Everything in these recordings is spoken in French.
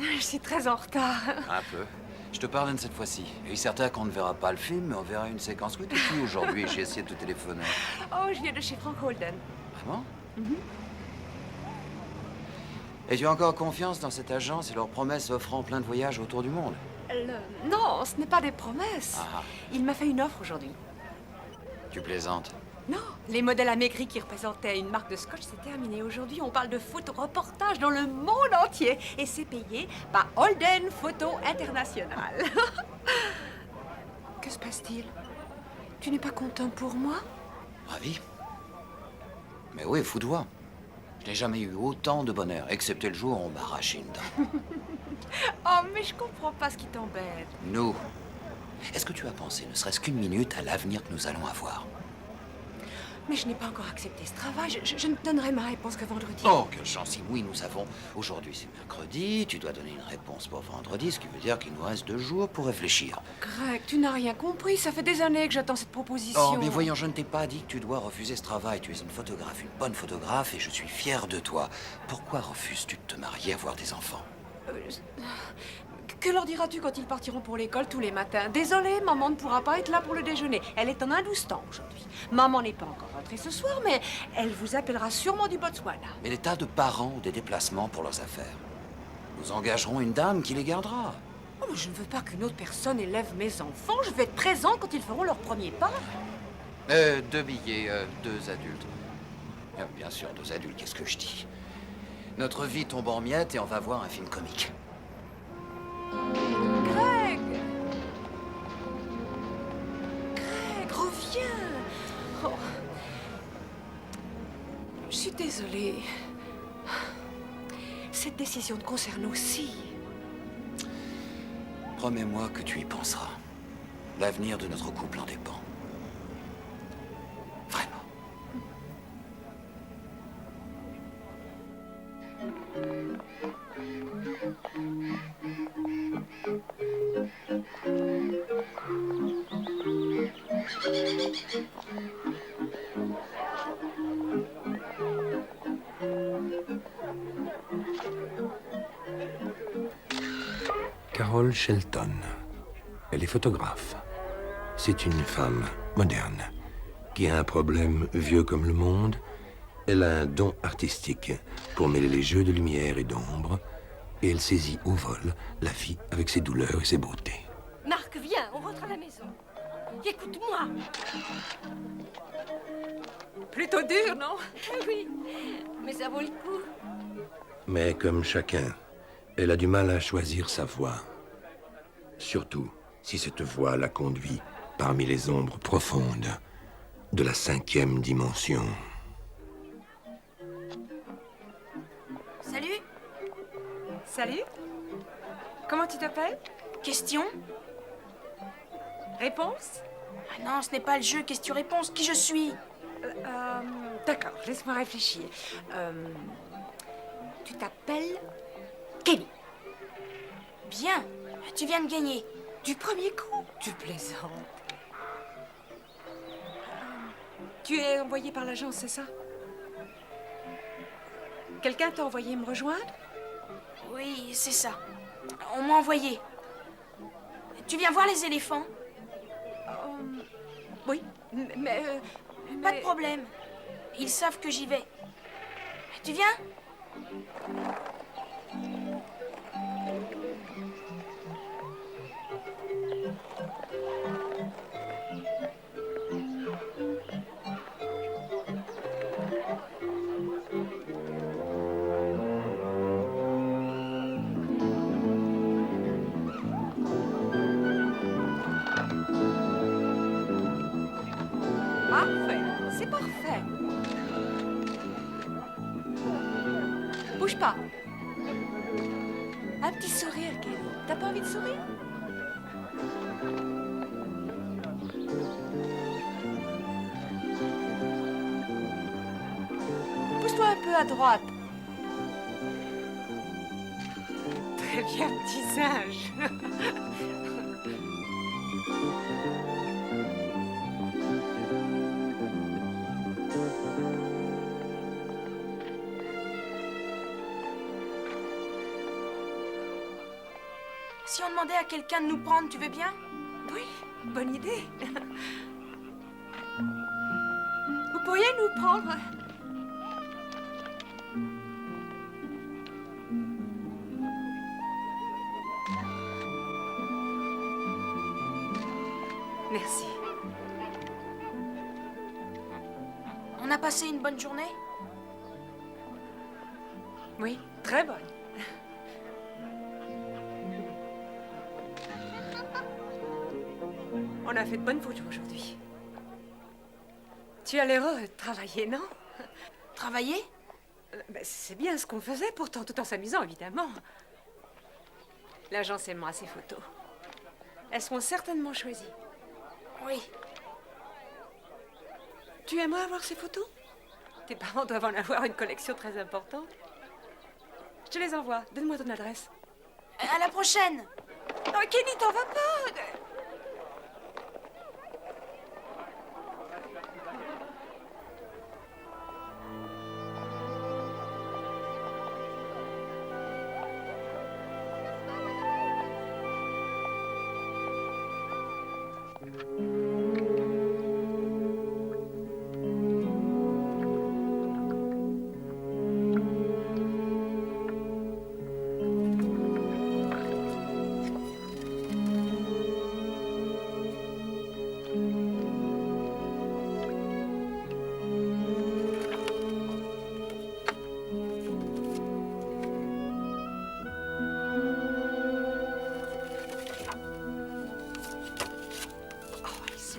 Je suis très en retard. Un peu. Je te pardonne cette fois-ci. Il est certain qu'on ne verra pas le film, mais on verra une séquence. Où étais-tu aujourd'hui? J'ai essayé de te téléphoner. Oh, je viens de chez Frank Holden. Vraiment? Mhm. Et tu as encore confiance dans cette agence et leurs promesses offrant plein de voyages autour du monde? Non, ce n'est pas des promesses. Ah, Il m'a fait une offre aujourd'hui. tu plaisantes. Non, les modèles amaigris qui représentaient une marque de scotch, c'est terminé. Aujourd'hui, on parle de photoreportage dans le monde entier. Et c'est payé par Holden Photo International. Que se passe-t-il? Tu n'es pas content pour moi? Ravi. Mais oui, fous-toi. Je n'ai jamais eu autant de bonheur, excepté le jour où on m'a arraché une dent. Oh, mais je comprends pas ce qui t'embête. Nous. Est-ce que tu as pensé, ne serait-ce qu'une minute, à l'avenir que nous allons avoir? Mais je n'ai pas encore accepté ce travail. Je ne te donnerai ma réponse que vendredi. Oh, quelle chance, si oui, nous avons. Aujourd'hui, c'est mercredi, tu dois donner une réponse pour vendredi, ce qui veut dire qu'il nous reste 2 jours pour réfléchir. Greg, tu n'as rien compris. Ça fait des années que j'attends cette proposition. Oh, mais voyons, je ne t'ai pas dit que tu dois refuser ce travail. Tu es une photographe, une bonne photographe, et je suis fier de toi. Pourquoi refuses-tu de te marier, avoir des enfants? Que leur diras-tu quand ils partiront pour l'école tous les matins? Désolée, maman ne pourra pas être là pour le déjeuner. Elle est en Hindustan aujourd'hui. Maman n'est pas encore rentrée ce soir, mais elle vous appellera sûrement du Botswana. Mais des tas de parents ont des déplacements pour leurs affaires. Nous engagerons une dame qui les gardera. Oh, mais je ne veux pas qu'une autre personne élève mes enfants. Je vais être présent quand ils feront leur premier pas. 2 billets, 2 adultes. Bien sûr, 2 adultes, qu'est-ce que je dis? Notre vie tombe en miettes et on va voir un film comique. Greg! Greg, reviens! Oh. Je suis désolée. Cette décision te concerne aussi. Promets-moi que tu y penseras. L'avenir de notre couple en dépend. Vraiment. Carol Shelton. Elle est photographe. C'est une femme moderne qui a un problème vieux comme le monde. Elle a un don artistique pour mêler les jeux de lumière et d'ombre et elle saisit au vol la vie avec ses douleurs et ses beautés. Marc, viens, on rentre à la maison. Écoute-moi. Plutôt dur, non? Oui, mais ça vaut le coup. Mais comme chacun, elle a du mal à choisir sa voie. Surtout si cette voie la conduit parmi les ombres profondes de la 5e dimension. Salut. Salut. Comment tu t'appelles? Question? Réponse? Ah non, ce n'est pas le jeu question-réponse. Qui je suis? D'accord, laisse-moi réfléchir. Tu t'appelles Kenny. Bien, tu viens de gagner. Du premier coup? Tu plaisantes. Tu es envoyé par l'agence, c'est ça? Quelqu'un t'a envoyé me rejoindre? Oui, c'est ça. On m'a envoyé. Tu viens voir les éléphants? Oui, mais... Pas de problème. Ils savent que j'y vais. Tu viens? Parfait, c'est parfait. Bouge pas. Un petit sourire, Kelly. T'as pas envie de sourire? Pousse-toi un peu à droite. Très bien, petit singe. Si on demandait à quelqu'un de nous prendre, tu veux bien? Oui, bonne idée. Vous pourriez nous prendre? Merci. On a passé une bonne journée? Oui, très bonne. On a fait de bonnes photos aujourd'hui. Tu as l'air heureux de travailler, non? Travailler? Ben, c'est bien ce qu'on faisait, pourtant tout en s'amusant, évidemment. L'agence aimera ces photos. Elles seront certainement choisies. Oui. Tu aimerais avoir ces photos? Tes parents doivent en avoir une collection très importante. Je te les envoie. Donne-moi ton adresse. À la prochaine! Oh, Kenny, t'en vas pas!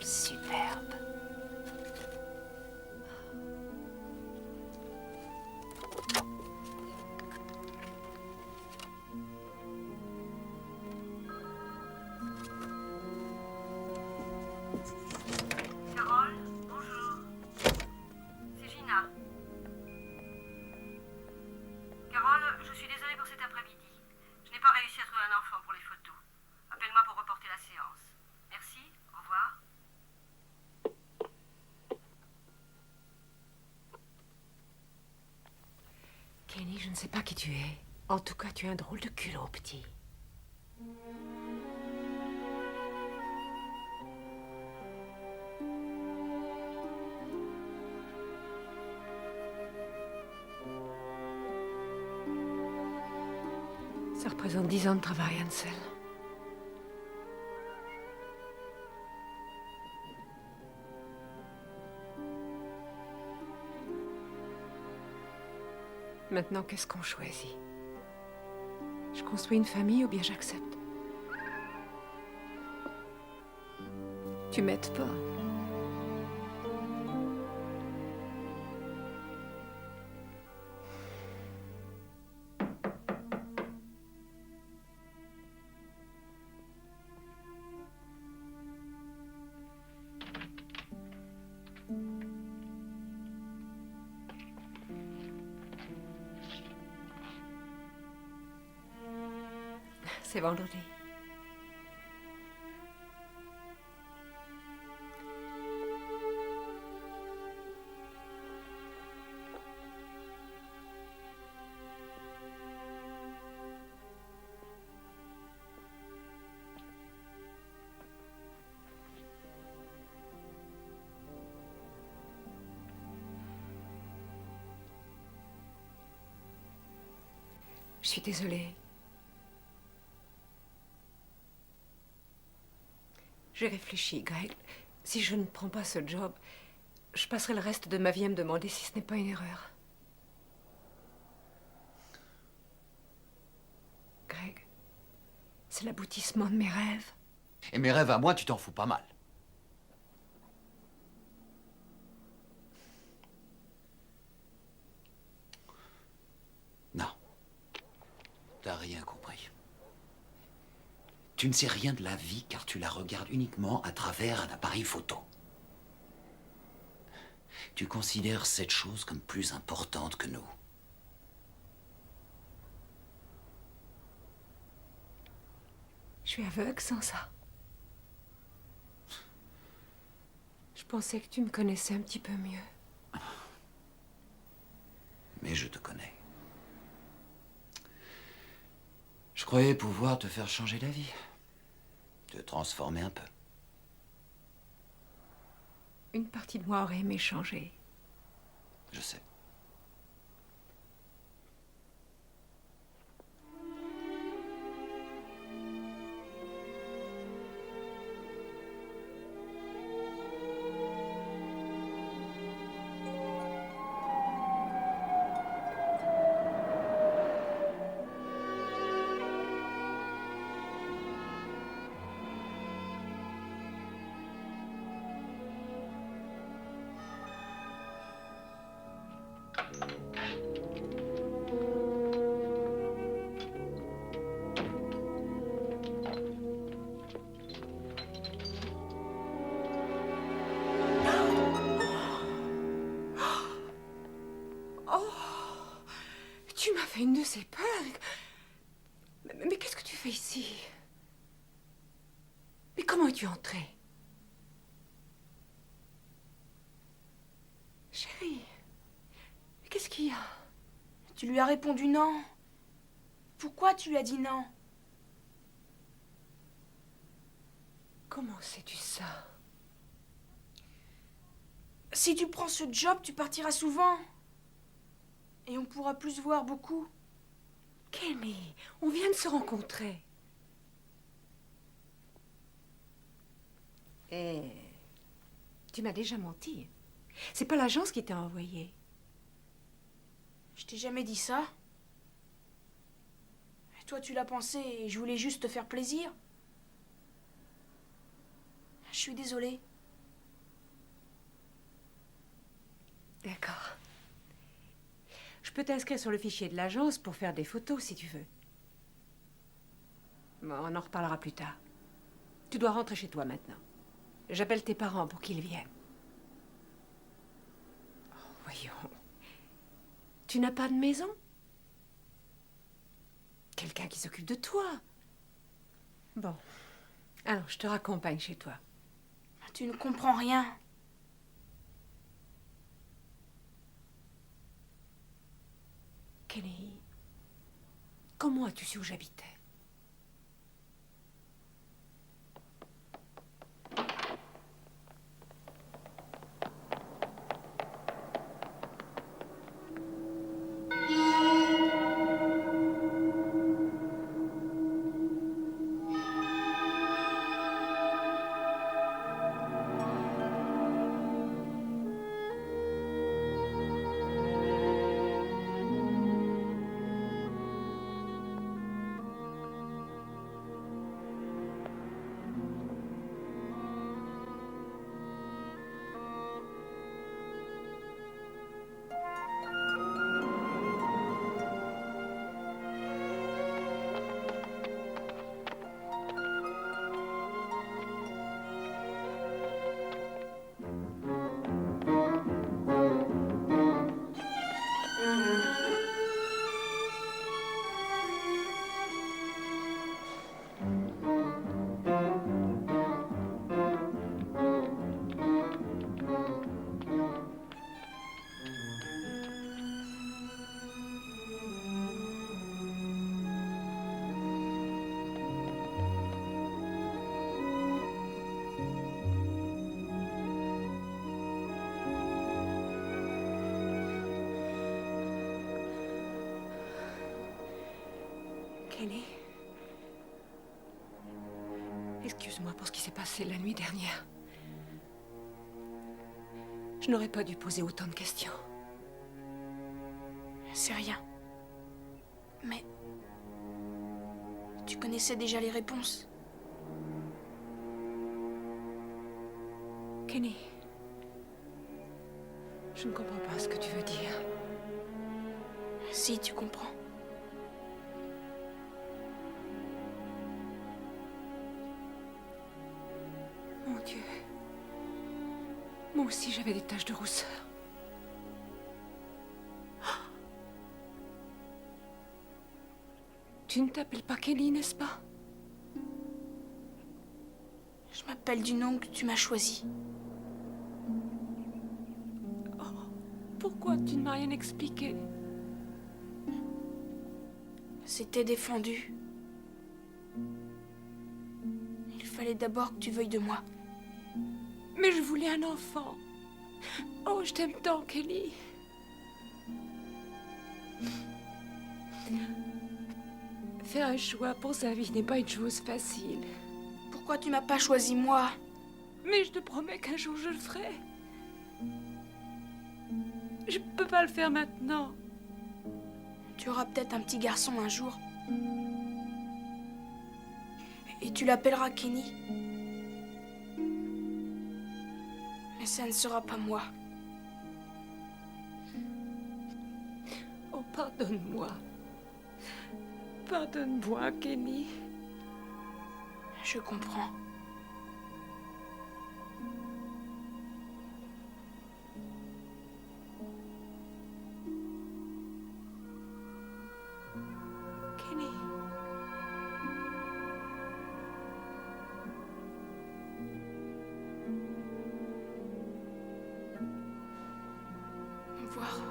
Superbe. Carole, bonjour. C'est Gina. Carole, je suis désolée pour cet après-midi. Je n'ai pas réussi à trouver un enfant pour les photos. Appelle-moi pour reporter la séance. Merci, au revoir. Kenny, je ne sais pas qui tu es. En tout cas, tu as un drôle de culot, petit. Ça représente 10 ans de travail, Ansel. Maintenant, qu'est-ce qu'on choisit? Je construis une famille ou bien j'accepte? Tu m'aides pas. C'est vendredi. Je suis désolée. J'ai réfléchi, Greg. Si je ne prends pas ce job, je passerai le reste de ma vie à me demander si ce n'est pas une erreur. Greg, c'est l'aboutissement de mes rêves. Et mes rêves à moi, tu t'en fous pas mal. Non. T'as rien compris. Tu ne sais rien de la vie car tu la regardes uniquement à travers un appareil photo. Tu considères cette chose comme plus importante que nous. Je suis aveugle sans ça. Je pensais que tu me connaissais un petit peu mieux. Mais je te connais. Je Je croyais pouvoir te faire changer d'avis. Te transformer un peu. Une partie de moi aurait aimé changer. Je sais. Tu m'as fait une de ces peurs. Mais qu'est-ce que tu fais ici? Mais comment es-tu entrée? Chérie, mais qu'est-ce qu'il y a? Tu lui as répondu non. Pourquoi tu lui as dit non? Comment sais-tu ça? Si tu prends ce job, tu partiras souvent. Et on pourra plus se voir beaucoup. Kenny, on vient de se rencontrer. Et tu m'as déjà menti. C'est pas l'agence qui t'a envoyé. Je t'ai jamais dit ça. Et toi, tu l'as pensé et je voulais juste te faire plaisir. Je suis désolée. D'accord. Je peux t'inscrire sur le fichier de l'agence pour faire des photos si tu veux. Bon, on en reparlera plus tard. Tu dois rentrer chez toi maintenant. J'appelle tes parents pour qu'ils viennent. Oh, voyons. Tu n'as pas de maison? Quelqu'un qui s'occupe de toi? Bon. Alors, je te raccompagne chez toi. Tu ne comprends rien. Kenny, comment as-tu su où j'habitais? Kenny, excuse-moi pour ce qui s'est passé la nuit dernière. Je n'aurais pas dû poser autant de questions. C'est rien. Mais tu connaissais déjà les réponses. Kenny, je ne comprends pas ce que tu veux dire. Si, tu comprends. Mon Dieu. Moi aussi, j'avais des taches de rousseur. Tu ne t'appelles pas Kenny, n'est-ce pas? Je m'appelle du nom que tu m'as choisi. Pourquoi tu ne m'as rien expliqué? C'était défendu. fallait d'abord que tu veuilles de moi. Mais je voulais un enfant. Oh, je t'aime tant, Kenny. Faire un choix pour sa vie n'est pas une chose facile. Pourquoi tu m'as pas choisi moi? Mais je te promets qu'un jour je le ferai. Je peux pas le faire maintenant. Tu auras peut-être un petit garçon un jour. Et tu l'appelleras Kenny. Mais ça ne sera pas moi. Oh, pardonne-moi. Pardonne-moi, Kenny. Je comprends. Kenny. Au revoir.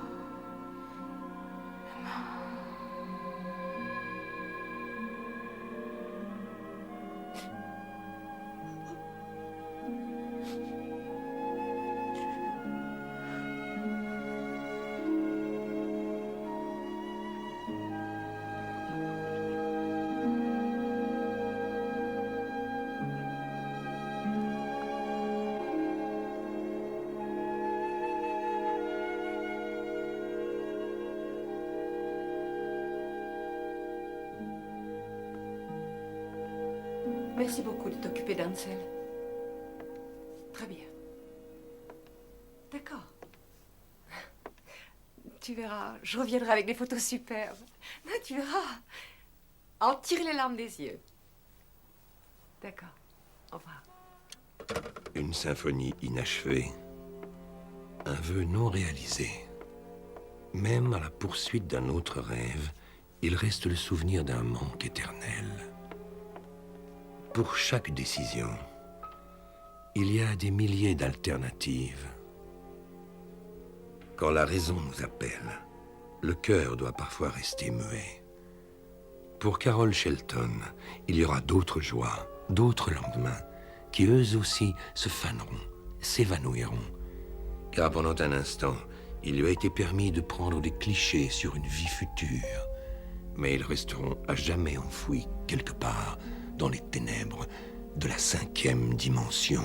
Merci beaucoup de t'occuper d'Ansel. Très bien. D'accord. Tu verras, je reviendrai avec des photos superbes. Non, tu verras. En tirer les larmes des yeux. D'accord. Au revoir. Une symphonie inachevée. Un vœu non réalisé. Même à la poursuite d'un autre rêve, il reste le souvenir d'un manque éternel. Pour chaque décision, il y a des milliers d'alternatives. Quand la raison nous appelle, le cœur doit parfois rester muet. Pour Carol Shelton, il y aura d'autres joies, d'autres lendemains, qui eux aussi se faneront, s'évanouiront. Car pendant un instant, il lui a été permis de prendre des clichés sur une vie future. Mais ils resteront à jamais enfouis quelque part dans les ténèbres de la 5e dimension.